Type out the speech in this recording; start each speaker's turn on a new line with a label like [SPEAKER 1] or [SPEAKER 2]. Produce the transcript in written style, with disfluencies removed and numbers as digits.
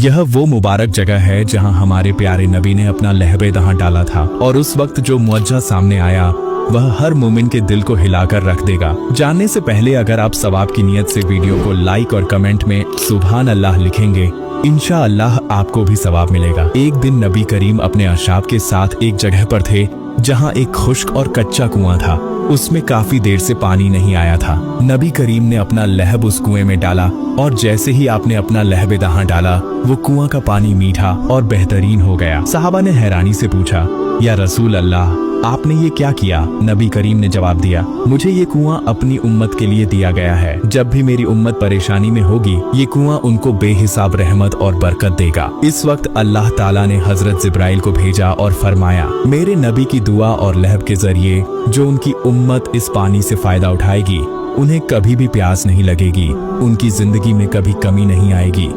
[SPEAKER 1] यह वो मुबारक जगह है जहां हमारे प्यारे नबी ने अपना लहब-ए-दहां डाला था और उस वक्त जो मुअज्जा सामने आया वह हर मोमिन के दिल को हिलाकर रख देगा। जानने से पहले अगर आप सवाब की नियत से वीडियो को लाइक और कमेंट में सुभान अल्लाह लिखेंगे, इंशाअल्लाह आपको भी सवाब मिलेगा। एक दिन नबी करीम अपने अशाब के साथ एक जगह पर थे जहां एक खुश्क और कच्चा कुआं था। उसमें काफी देर से पानी नहीं आया था। नबी करीम ने अपना लहब उस कुएं में डाला और जैसे ही आपने अपना लहब-ए-दहां डाला वो कुआं का पानी मीठा और बेहतरीन हो गया। सहाबा ने हैरानी से पूछा, या रसूल अल्लाह, आपने ये क्या किया? नबी करीम ने जवाब दिया, मुझे ये कुआं अपनी उम्मत के लिए दिया गया है। जब भी मेरी उम्मत परेशानी में होगी ये कुआं उनको बेहिसाब रहमत और बरकत देगा। इस वक्त अल्लाह ताला ने हजरत जिब्राइल को भेजा और फरमाया, मेरे नबी की दुआ और लहब के जरिए जो उनकी उम्मत इस पानी से फायदा उठाएगी उन्हें कभी भी प्यास नहीं लगेगी, उनकी जिंदगी में कभी कमी नहीं आएगी।